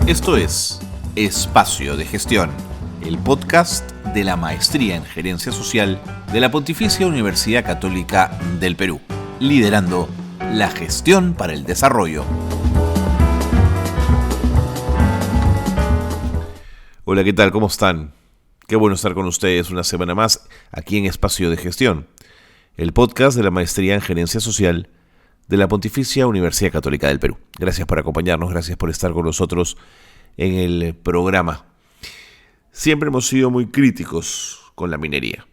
Esto es Espacio de Gestión, el podcast de la Maestría en Gerencia Social de la Pontificia Universidad Católica del Perú, liderando la gestión para el desarrollo. Hola, ¿qué tal? ¿Cómo están? Qué bueno estar con ustedes una semana más aquí en Espacio de Gestión, el podcast de la Maestría en Gerencia Social de la Pontificia Universidad Católica del Perú. Gracias por acompañarnos, gracias por estar con nosotros en el programa. Siempre hemos sido muy críticos con la minería,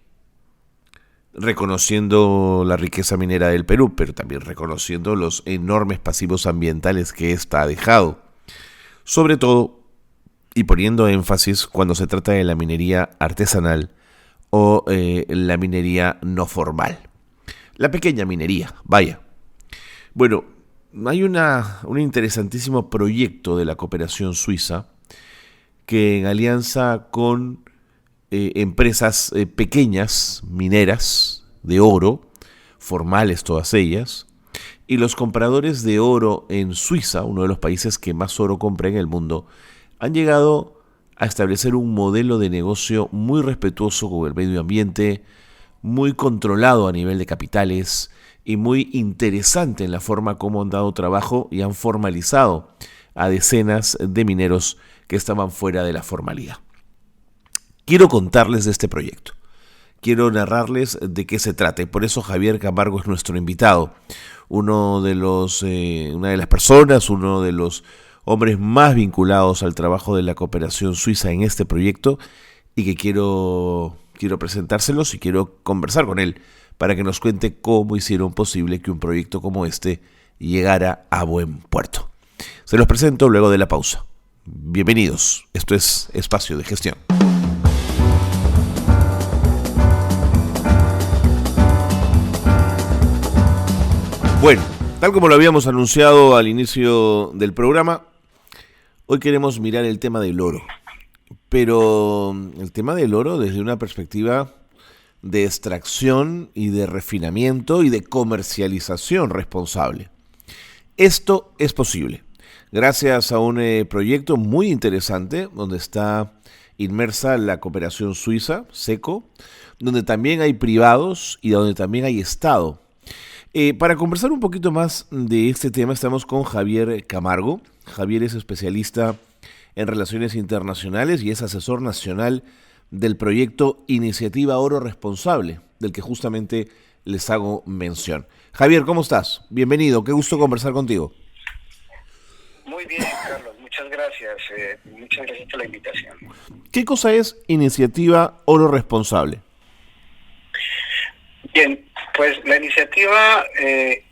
reconociendo la riqueza minera del Perú, pero también reconociendo los enormes pasivos ambientales que ésta ha dejado, sobre todo y poniendo énfasis cuando se trata de la minería artesanal o la minería no formal. La pequeña minería, vaya. Bueno, hay un interesantísimo proyecto de la cooperación suiza que en alianza con empresas pequeñas, mineras de oro, formales todas ellas, y los compradores de oro en Suiza, uno de los países que más oro compra en el mundo, han llegado a establecer un modelo de negocio muy respetuoso con el medio ambiente, muy controlado a nivel de capitales y muy interesante en la forma como han dado trabajo y han formalizado a decenas de mineros que estaban fuera de la formalidad. Quiero contarles de este proyecto. Quiero narrarles de qué se trata y por eso Javier Camargo es nuestro invitado. Una de las personas, uno de los hombres más vinculados al trabajo de la cooperación suiza en este proyecto y que quiero presentárselos y quiero conversar con él para que nos cuente cómo hicieron posible que un proyecto como este llegara a buen puerto. Se los presento luego de la pausa. Bienvenidos, esto es Espacio de Gestión. Bueno, tal como lo habíamos anunciado al inicio del programa, hoy queremos mirar el tema del oro. Pero el tema del oro desde una perspectiva de extracción y de refinamiento y de comercialización responsable. Esto es posible gracias a un proyecto muy interesante donde está inmersa la cooperación suiza, SECO, donde también hay privados y donde también hay Estado. Para conversar un poquito más de este tema estamos con Javier Camargo. Javier es especialista en Relaciones Internacionales y es asesor nacional del proyecto Iniciativa Oro Responsable, del que justamente les hago mención. Javier, ¿cómo estás? Bienvenido, qué gusto conversar contigo. Muy bien, Carlos, muchas gracias por la invitación. ¿Qué cosa es Iniciativa Oro Responsable? Bien, pues la iniciativa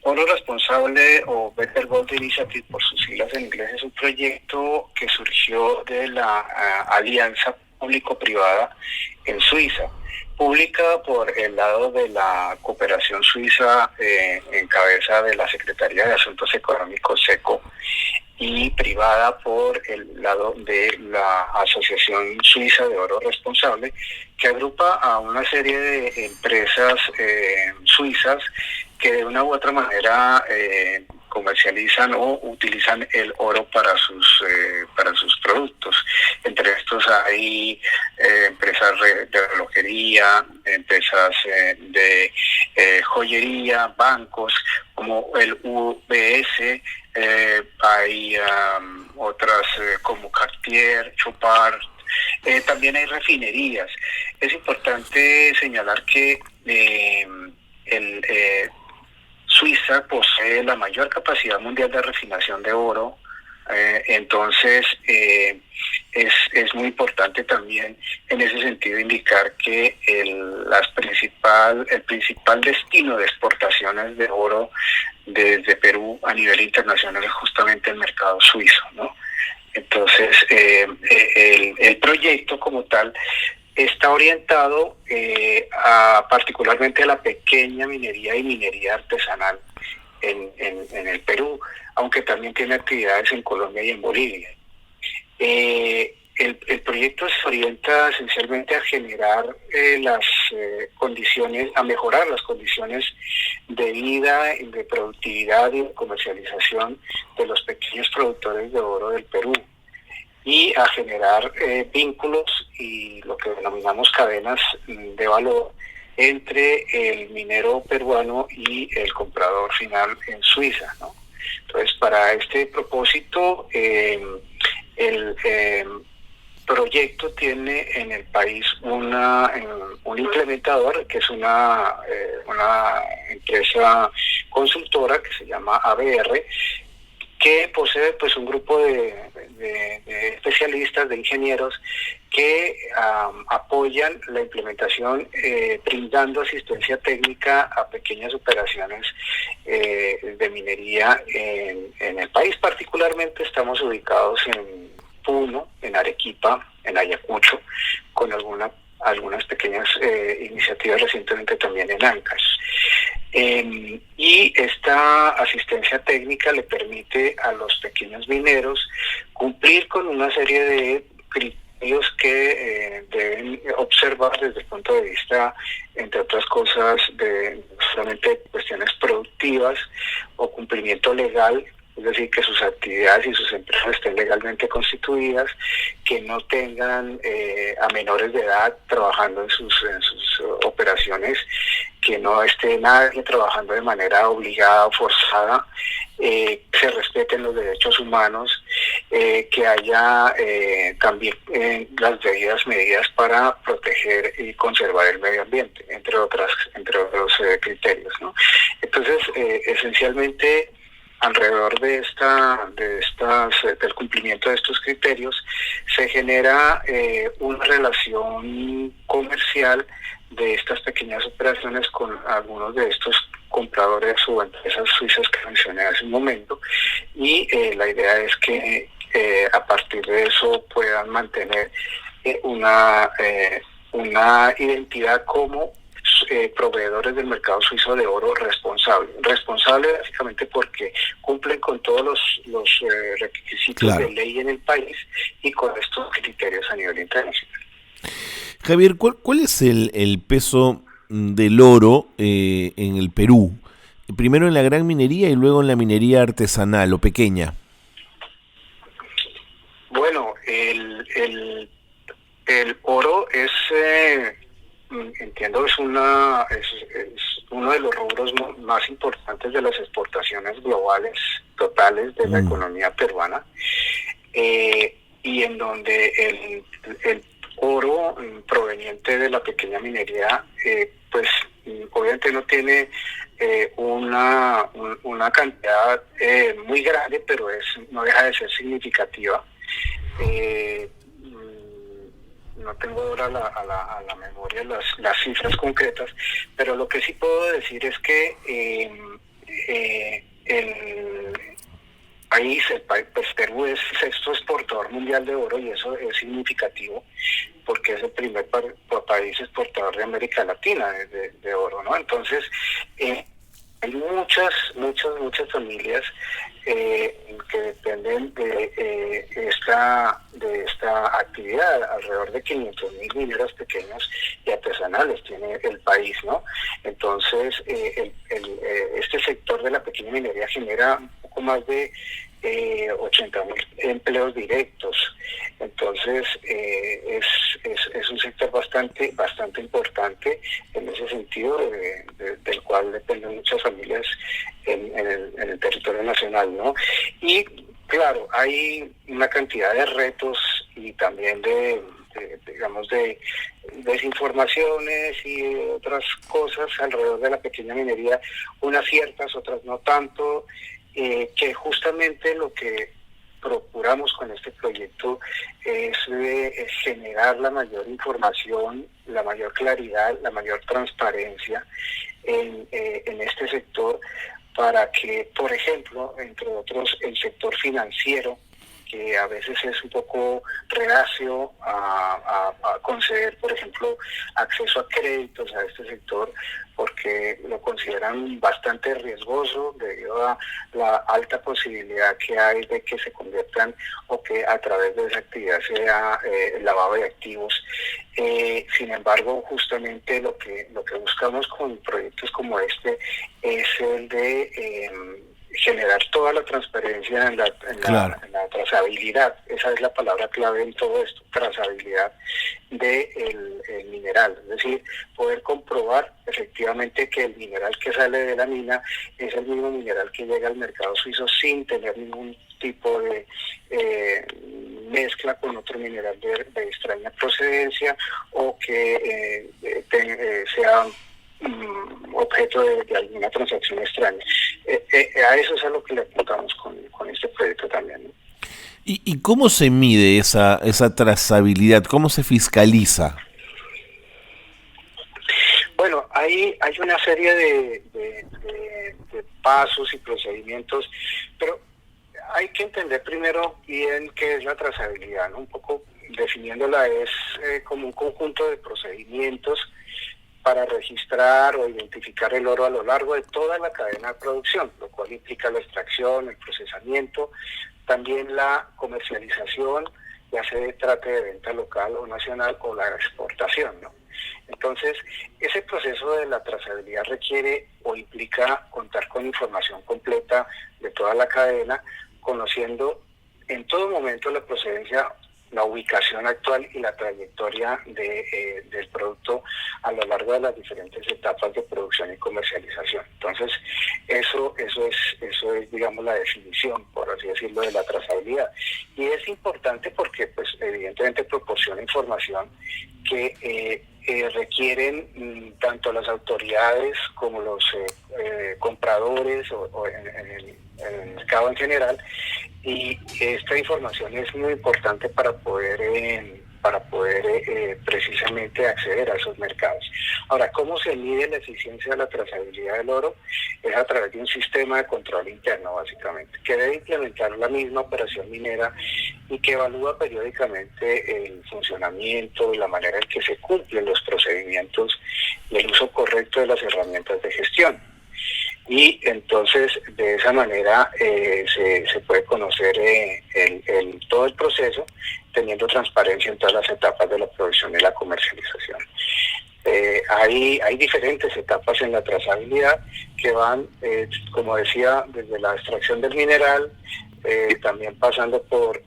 Oro Responsable o Better Gold Initiative por sus siglas en inglés es un proyecto que surgió de la alianza público-privada en Suiza, pública por el lado de la cooperación suiza en cabeza de la Secretaría de Asuntos Económicos SECO y privada por el lado de la Asociación Suiza de Oro Responsable, que agrupa a una serie de empresas suizas que de una u otra manera comercializan o utilizan el oro para sus productos. Entre estos hay empresas de relojería, empresas de joyería, bancos como el UBS, hay otras como Cartier, Chopard, también hay refinerías. Es importante señalar que Suiza posee la mayor capacidad mundial de refinación de oro, entonces es muy importante también en ese sentido indicar que el principal destino de exportaciones de oro desde Perú a nivel internacional es justamente el mercado suizo, ¿no? Entonces el proyecto como tal está orientado particularmente a la pequeña minería y minería artesanal en el Perú, aunque también tiene actividades en Colombia y en Bolivia. El proyecto se orienta esencialmente a generar a mejorar las condiciones de vida, de productividad y de comercialización de los pequeños productores de oro del Perú. y a generar vínculos y lo que denominamos cadenas de valor entre el minero peruano y el comprador final en Suiza, ¿no? Entonces, para este propósito, el proyecto tiene en el país un implementador que es una empresa consultora que se llama ABR, que posee pues un grupo de especialistas, de ingenieros que apoyan la implementación brindando asistencia técnica a pequeñas operaciones de minería en el país. Particularmente estamos ubicados en Puno, en Arequipa, en Ayacucho, con algunas pequeñas iniciativas recientemente también en Ancash. Y esta asistencia técnica le permite a los pequeños mineros cumplir con una serie de criterios que deben observar desde el punto de vista, entre otras cosas, de solamente cuestiones productivas o cumplimiento legal, es decir, que sus actividades y sus empresas estén legalmente constituidas, que no tengan a menores de edad trabajando en sus operaciones, que no esté nadie trabajando de manera obligada o forzada, se respeten los derechos humanos, que haya también las debidas medidas para proteger y conservar el medio ambiente, entre otros criterios, ¿no? Entonces, esencialmente, alrededor del cumplimiento de estos criterios, se genera una relación comercial de estas pequeñas operaciones con algunos de estos compradores o empresas suizas que mencioné hace un momento, y la idea es que a partir de eso puedan mantener una identidad como proveedores del mercado suizo de oro responsable básicamente porque cumplen con todos los requisitos de ley en el país y con estos criterios a nivel internacional. Javier, ¿cuál es el peso del oro en el Perú? Primero en la gran minería y luego en la minería artesanal o pequeña. Bueno, el oro es entiendo es uno de los rubros más importantes de las exportaciones globales totales de la economía peruana, y en donde el oro proveniente de la pequeña minería pues obviamente no tiene una cantidad muy grande, pero no deja de ser significativa. No tengo ahora a la memoria las cifras concretas, pero lo que sí puedo decir es que el país, pues Perú es el sexto exportador mundial de oro, y eso es significativo porque es el primer país exportador de América Latina de oro, ¿no? Entonces, hay muchas familias que dependen de esta actividad. Alrededor de 500.000 mineros pequeños y artesanales tiene el país, ¿no? Entonces, este sector de la pequeña minería genera un poco más de 80.000 empleos directos. Entonces, es un sector bastante importante en ese sentido, del cual dependen muchas familias en el territorio nacional, ¿no? Y claro, hay una cantidad de retos y también de desinformaciones y otras cosas alrededor de la pequeña minería, unas ciertas, otras no tanto, que justamente lo que procuramos con este proyecto es generar la mayor información, la mayor claridad, la mayor transparencia en este sector, para que, por ejemplo, entre otros, el sector financiero, que a veces es un poco reacio a conceder, por ejemplo, acceso a créditos a este sector, porque lo consideran bastante riesgoso debido a la alta posibilidad que hay de que se conviertan o que a través de esa actividad sea lavado de activos. Sin embargo, justamente lo que buscamos con proyectos como este es el de generar toda la transparencia Claro. en la trazabilidad. Esa es la palabra clave en todo esto, trazabilidad del mineral. Es decir, poder comprobar efectivamente que el mineral que sale de la mina es el mismo mineral que llega al mercado suizo sin tener ningún tipo de mezcla con otro mineral de extraña procedencia o que sea objeto de alguna transacción extraña. A eso es a lo que le apuntamos con este proyecto también, ¿no? ¿Y cómo se mide esa trazabilidad? ¿Cómo se fiscaliza? Bueno, hay una serie de pasos y procedimientos, pero hay que entender primero bien qué es la trazabilidad, ¿no? Un poco definiéndola es como un conjunto de procedimientos para registrar o identificar el oro a lo largo de toda la cadena de producción, lo cual implica la extracción, el procesamiento, también la comercialización, ya se trate de venta local o nacional o la exportación, ¿no? Entonces, ese proceso de la trazabilidad requiere o implica contar con información completa de toda la cadena, conociendo en todo momento la procedencia, la ubicación actual y la trayectoria del producto a lo largo de las diferentes etapas de producción y comercialización. Entonces, eso es, digamos, la definición, por así decirlo, de la trazabilidad. Y es importante porque, pues, evidentemente proporciona información que requieren tanto las autoridades como los compradores o en el mercado en general, y esta información es muy importante para poder precisamente acceder a esos mercados. Ahora, ¿cómo se mide la eficiencia de la trazabilidad del oro? Es a través de un sistema de control interno, básicamente, que debe implementar la misma operación minera y que evalúa periódicamente el funcionamiento y la manera en que se cumplen los procedimientos y el uso correcto de las herramientas de gestión. Y entonces de esa manera se puede conocer todo el proceso, teniendo transparencia en todas las etapas de la producción y la comercialización. Hay diferentes etapas en la trazabilidad que van, como decía, desde la extracción del mineral, también pasando por,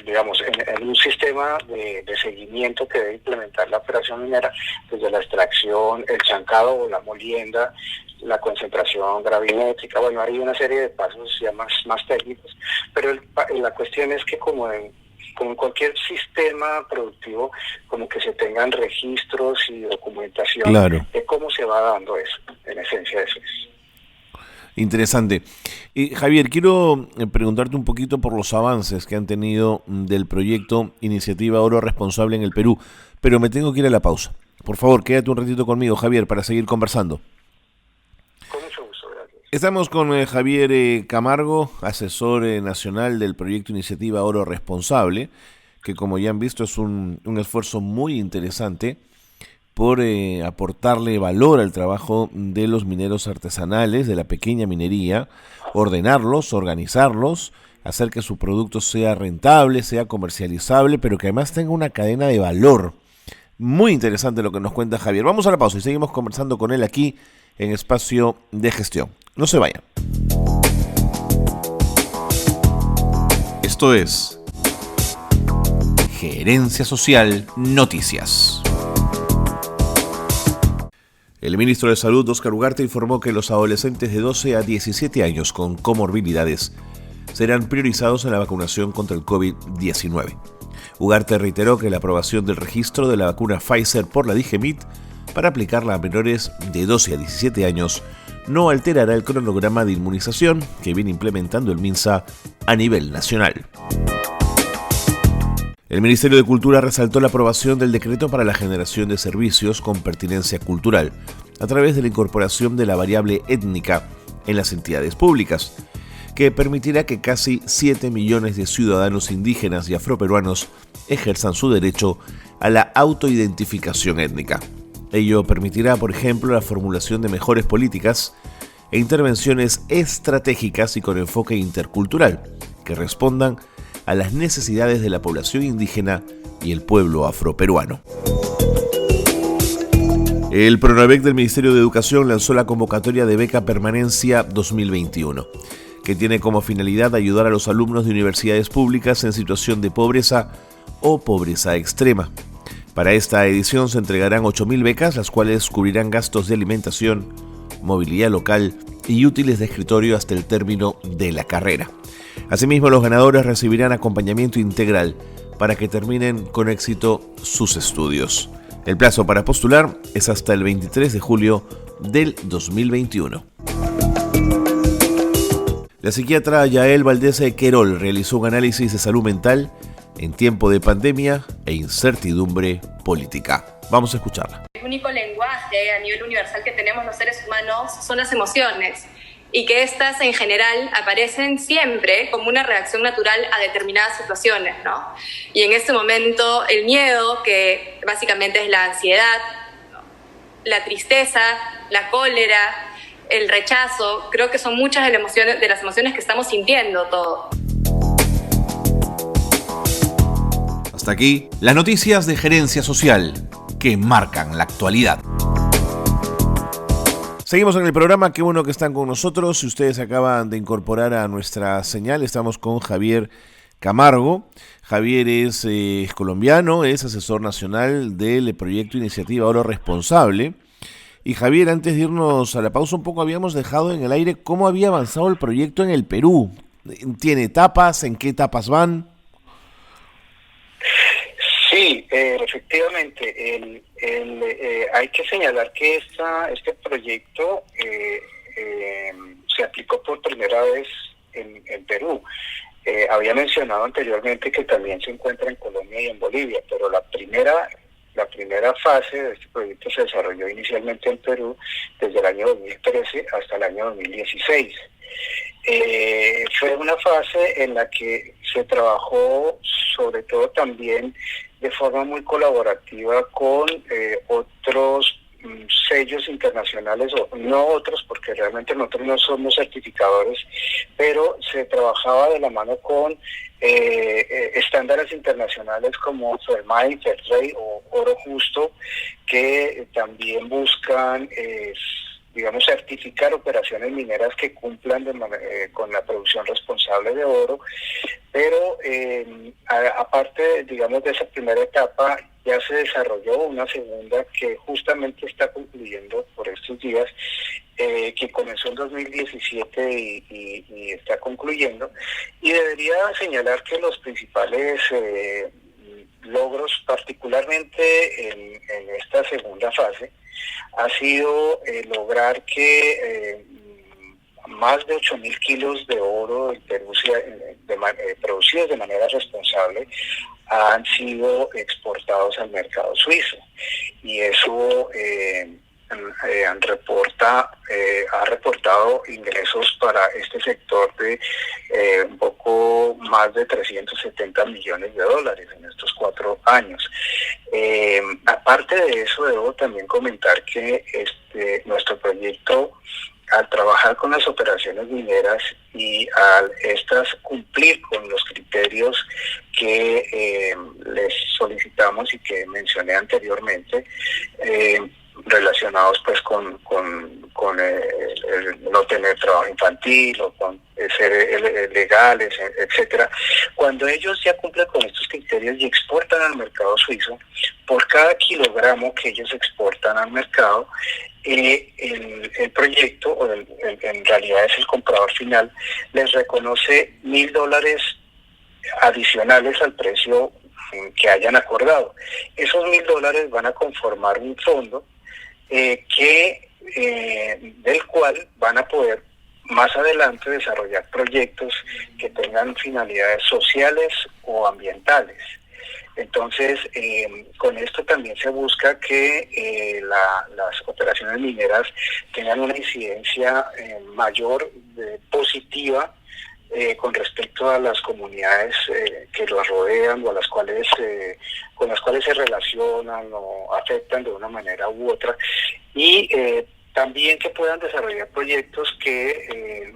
digamos, en un sistema de seguimiento que debe implementar la operación minera, desde la extracción, el chancado o la molienda, la concentración gravimétrica. Bueno, hay una serie de pasos ya más técnicos, pero la cuestión es que como en cualquier sistema productivo, como que se tengan registros y documentación, claro, de cómo se va dando eso. En esencia, eso es. Interesante. Javier, quiero preguntarte un poquito por los avances que han tenido del proyecto Iniciativa Oro Responsable en el Perú, pero me tengo que ir a la pausa. Por favor, quédate un ratito conmigo, Javier, para seguir conversando. Con mucho gusto, gracias. Estamos con Javier Camargo, asesor nacional del proyecto Iniciativa Oro Responsable, que como ya han visto es un esfuerzo muy interesante por aportarle valor al trabajo de los mineros artesanales, de la pequeña minería, ordenarlos, organizarlos, hacer que su producto sea rentable, sea comercializable, pero que además tenga una cadena de valor. Muy interesante lo que nos cuenta Javier. Vamos a la pausa y seguimos conversando con él aquí en Espacio de Gestión. No se vayan. Esto es Gerencia Social Noticias. El ministro de Salud, Óscar Ugarte, informó que los adolescentes de 12 a 17 años con comorbilidades serán priorizados en la vacunación contra el COVID-19. Ugarte reiteró que la aprobación del registro de la vacuna Pfizer por la DIGEMIT para aplicarla a menores de 12 a 17 años no alterará el cronograma de inmunización que viene implementando el MINSA a nivel nacional. El Ministerio de Cultura resaltó la aprobación del decreto para la generación de servicios con pertinencia cultural a través de la incorporación de la variable étnica en las entidades públicas, que permitirá que casi 7 millones de ciudadanos indígenas y afroperuanos ejerzan su derecho a la autoidentificación étnica. Ello permitirá, por ejemplo, la formulación de mejores políticas e intervenciones estratégicas y con enfoque intercultural que respondan a las necesidades de la población indígena y el pueblo afroperuano. El PRONAVEC del Ministerio de Educación lanzó la convocatoria de Beca Permanencia 2021. que tiene como finalidad ayudar a los alumnos de universidades públicas en situación de pobreza o pobreza extrema. Para esta edición se entregarán 8.000 becas, las cuales cubrirán gastos de alimentación, movilidad local y útiles de escritorio hasta el término de la carrera. Asimismo, los ganadores recibirán acompañamiento integral para que terminen con éxito sus estudios. El plazo para postular es hasta el 23 de julio del 2021. La psiquiatra Yael Valdés Querol realizó un análisis de salud mental en tiempo de pandemia e incertidumbre política. Vamos a escucharla. El único lenguaje a nivel universal que tenemos los seres humanos son las emociones, y que estas en general aparecen siempre como una reacción natural a determinadas situaciones, ¿no? Y en este momento el miedo, que básicamente es la ansiedad, ¿no?, la tristeza, la cólera, el rechazo, creo que son muchas de las emociones que estamos sintiendo todos. Hasta aquí las noticias de Gerencia Social que marcan la actualidad. Seguimos en el programa, qué bueno que están con nosotros. Si ustedes acaban de incorporar a nuestra señal, estamos con Javier Camargo. Javier es colombiano, es asesor nacional del proyecto Iniciativa Oro Responsable. Y Javier, antes de irnos a la pausa un poco, habíamos dejado en el aire cómo había avanzado el proyecto en el Perú. ¿Tiene etapas? ¿En qué etapas van? Sí, efectivamente, hay que señalar que este proyecto se aplicó por primera vez en Perú. Había mencionado anteriormente que también se encuentra en Colombia y en Bolivia, pero la primera fase de este proyecto se desarrolló inicialmente en Perú desde el año 2013 hasta el año 2016. Fue una fase en la que se trabajó sobre todo también de forma muy colaborativa con otros sellos internacionales, o no otros, porque realmente nosotros no somos certificadores, pero se trabajaba de la mano con estándares internacionales como FERMAI, Fairtrade o Oro Justo, que también buscan certificar operaciones mineras que cumplan con la producción responsable de oro, pero aparte, de esa primera etapa, ya se desarrolló una segunda que justamente está concluyendo por estos días, que comenzó en 2017 y está concluyendo, y debería señalar que los principales logros, particularmente en esta segunda fase, ha sido lograr que más de 8.000 kilos de oro en Perú, producidos de manera responsable, han sido exportados al mercado suizo. Y eso ha reportado ingresos para este sector de un poco más de 370 millones de dólares en estos 4 años. Aparte de eso, debo también comentar que nuestro proyecto, al trabajar con las operaciones mineras y al estas cumplir con los criterios que les solicitamos y que mencioné anteriormente, relacionados pues con el no tener trabajo infantil o con ser legales, etcétera. Cuando ellos ya cumplen con estos criterios y exportan al mercado suizo, por cada kilogramo que ellos exportan al mercado, el proyecto, o en realidad es el comprador final, les reconoce $1.000 adicionales al precio que hayan acordado. Esos $1.000 van a conformar un fondo del cual van a poder más adelante desarrollar proyectos que tengan finalidades sociales o ambientales. Entonces, con esto también se busca que las operaciones mineras tengan una incidencia mayor, positiva, con respecto a las comunidades que los rodean o a las cuales con las cuales se relacionan o afectan de una manera u otra, y también que puedan desarrollar proyectos que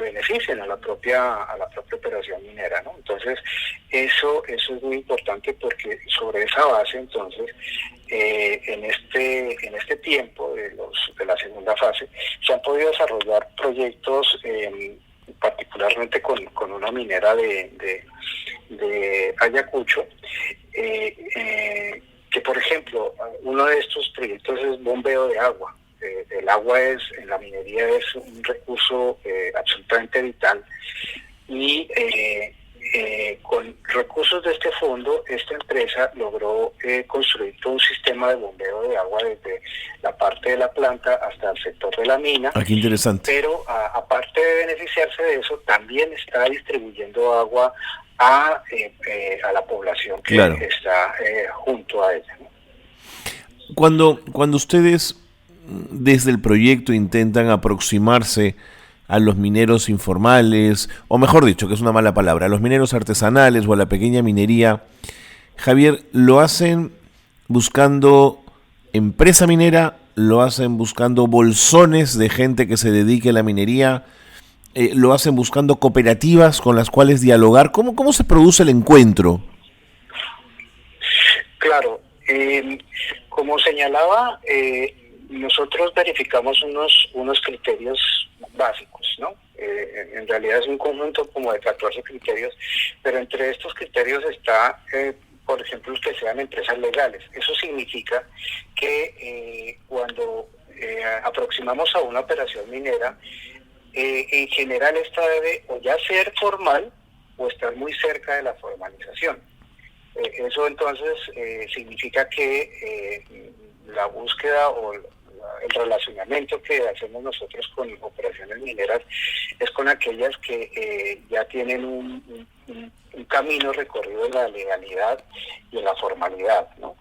beneficien a la propia operación minera, ¿no? Entonces eso es muy importante, porque sobre esa base, entonces, en este tiempo de la segunda fase se han podido desarrollar proyectos particularmente particularmente con una minera de Ayacucho, que por ejemplo, uno de estos proyectos es bombeo de agua. El agua en la minería es un recurso absolutamente vital y con recursos de este fondo, esta empresa logró construir todo un sistema de bombeo de agua desde la parte de la planta hasta el sector de la mina. Qué interesante. Pero aparte de beneficiarse de eso, también está distribuyendo agua a la población que está junto a ella, ¿no? Cuando ustedes desde el proyecto intentan aproximarse a los mineros informales, o mejor dicho, que es una mala palabra, a los mineros artesanales o a la pequeña minería, Javier, ¿lo hacen buscando empresa minera? ¿Lo hacen buscando bolsones de gente que se dedique a la minería? ¿Lo hacen buscando cooperativas con las cuales dialogar? ¿Cómo se produce el encuentro? Claro, como señalaba, nosotros verificamos unos criterios básicos, ¿no? En realidad es un conjunto como de 14 criterios, pero entre estos criterios está, por ejemplo, que sean empresas legales. Eso significa que cuando aproximamos a una operación minera, en general esta debe o ya ser formal o estar muy cerca de la formalización. Eso entonces significa que la búsqueda o el relacionamiento que hacemos nosotros con operaciones mineras es con aquellas que ya tienen un camino recorrido en la legalidad y en la formalidad, ¿no?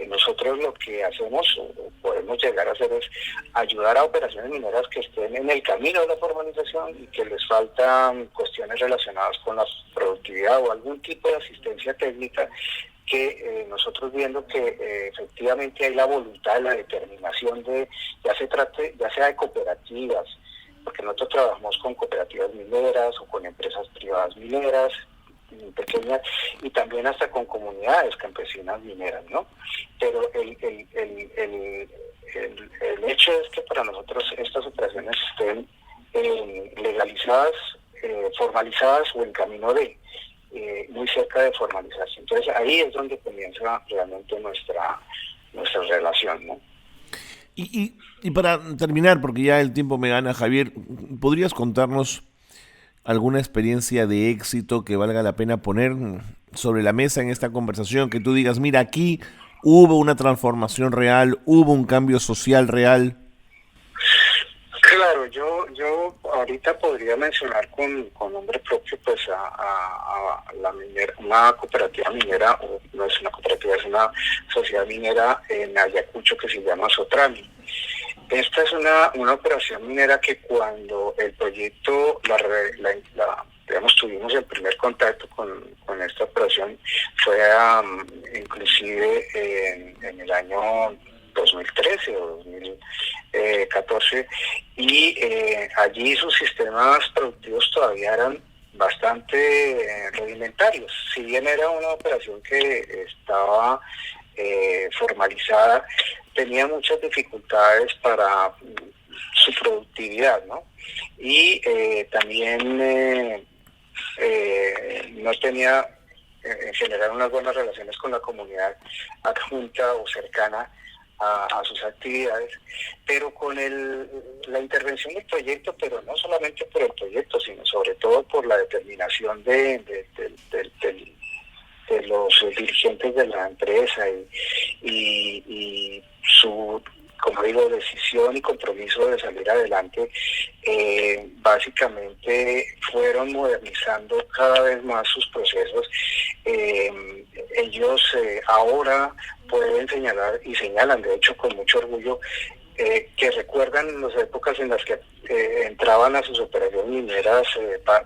Nosotros lo que hacemos o podemos llegar a hacer es ayudar a operaciones mineras que estén en el camino de la formalización y que les faltan cuestiones relacionadas con la productividad o algún tipo de asistencia técnica, que nosotros viendo que efectivamente hay la voluntad, la determinación de, ya sea de cooperativas, porque nosotros trabajamos con cooperativas mineras o con empresas privadas mineras pequeñas y también hasta con comunidades campesinas mineras, ¿no? Pero el hecho es que para nosotros estas operaciones estén legalizadas, formalizadas o en camino de muy cerca de formalizarse. Entonces ahí es donde comienza realmente nuestra relación, ¿no? Y para terminar, porque ya el tiempo me gana, Javier, ¿podrías contarnos alguna experiencia de éxito que valga la pena poner sobre la mesa en esta conversación? Que tú digas, mira, aquí hubo una transformación real, hubo un cambio social real. Claro, yo ahorita podría mencionar con nombre propio pues a la minera, una cooperativa minera, o no es una cooperativa, es una sociedad minera en Ayacucho que se llama Sotrami. Esta es una operación minera que cuando el proyecto, digamos, tuvimos el primer contacto con esta operación, fue inclusive en el año 2013 o 2014, y allí sus sistemas productivos todavía eran bastante rudimentarios. Si bien era una operación que estaba formalizada, tenía muchas dificultades para su productividad, ¿no? Y también no tenía en general unas buenas relaciones con la comunidad adjunta o cercana a sus actividades, pero con la intervención del proyecto, pero no solamente por el proyecto, sino sobre todo por la determinación de los dirigentes de la empresa y su, como digo, decisión y compromiso de salir adelante, básicamente fueron modernizando cada vez más sus procesos. Ellos ahora pueden señalar, y señalan de hecho con mucho orgullo, que recuerdan las épocas en las que entraban a sus operaciones mineras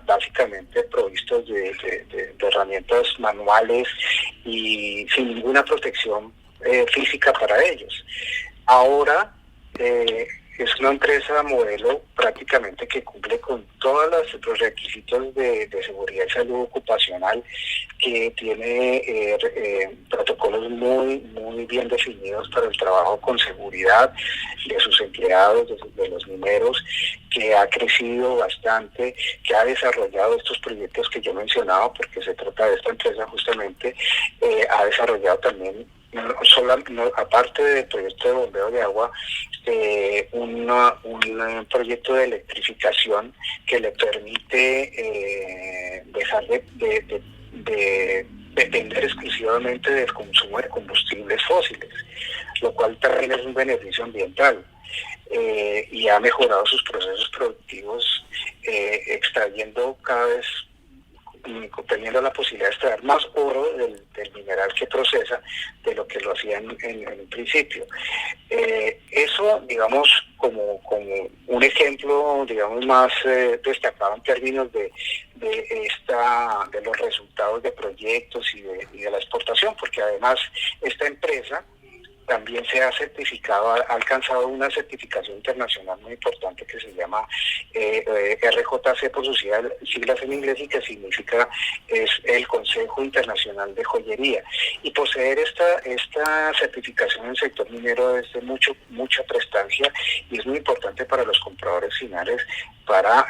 básicamente provistos de herramientas manuales y sin ninguna protección física para ellos. Ahora es una empresa modelo prácticamente que cumple con todos los requisitos de seguridad y salud ocupacional, que tiene protocolos muy bien definidos para el trabajo con seguridad de sus empleados, de los mineros, que ha crecido bastante, que ha desarrollado estos proyectos que yo mencionaba, porque se trata de esta empresa justamente, ha desarrollado también, aparte del proyecto de bombeo de agua, un proyecto de electrificación que le permite dejar de depender exclusivamente del consumo de combustibles fósiles, lo cual también es un beneficio ambiental. Y ha mejorado sus procesos productivos, extrayendo cada vez, teniendo la posibilidad de extraer más oro del mineral que procesa de lo que lo hacía en un principio. Eso, digamos, como un ejemplo, digamos, más destacado en términos de los resultados de proyectos y de la exportación, porque además esta empresa también se ha certificado, ha alcanzado una certificación internacional muy importante que se llama RJC por sus siglas en inglés, y que significa es el Consejo Internacional de Joyería. Y poseer esta certificación en el sector minero es de mucha prestancia, y es muy importante para los compradores finales para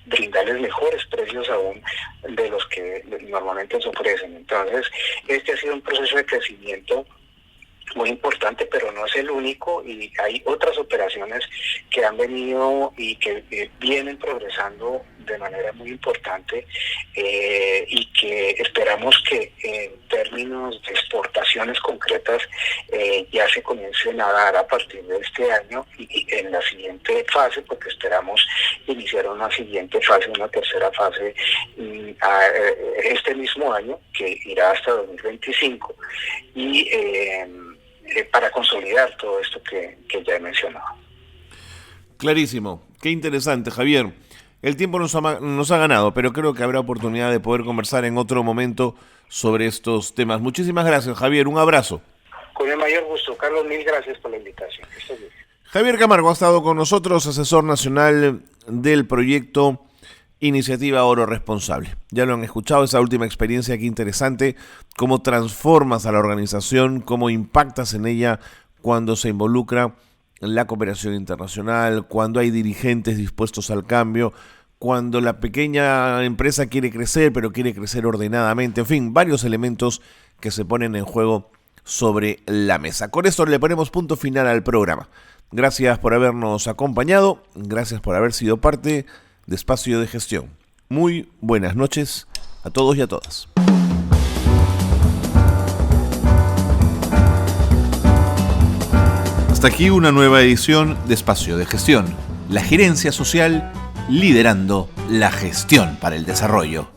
brindarles mejores precios aún de los que normalmente se ofrecen. Entonces, este ha sido un proceso de crecimiento muy importante, pero no es el único, y hay otras operaciones que han venido y que vienen progresando de manera muy importante, y que esperamos que en términos de exportaciones concretas ya se comiencen a dar a partir de este año y en la siguiente fase, porque esperamos iniciar una siguiente fase, una tercera fase este mismo año, que irá hasta 2025, y para consolidar todo esto que ya he mencionado. Clarísimo, qué interesante, Javier. El tiempo nos ha ganado, pero creo que habrá oportunidad de poder conversar en otro momento sobre estos temas. Muchísimas gracias, Javier, un abrazo. Con el mayor gusto, Carlos, mil gracias por la invitación. Javier Camargo ha estado con nosotros, asesor nacional del proyecto Iniciativa Oro Responsable. Ya lo han escuchado, esa última experiencia, qué interesante, cómo transformas a la organización, cómo impactas en ella cuando se involucra la cooperación internacional, cuando hay dirigentes dispuestos al cambio, cuando la pequeña empresa quiere crecer, pero quiere crecer ordenadamente, en fin, varios elementos que se ponen en juego sobre la mesa. Con esto le ponemos punto final al programa. Gracias por habernos acompañado, gracias por haber sido parte de Espacio de Gestión. Muy buenas noches a todos y a todas. Hasta aquí una nueva edición de Espacio de Gestión, la gerencia social liderando la gestión para el desarrollo.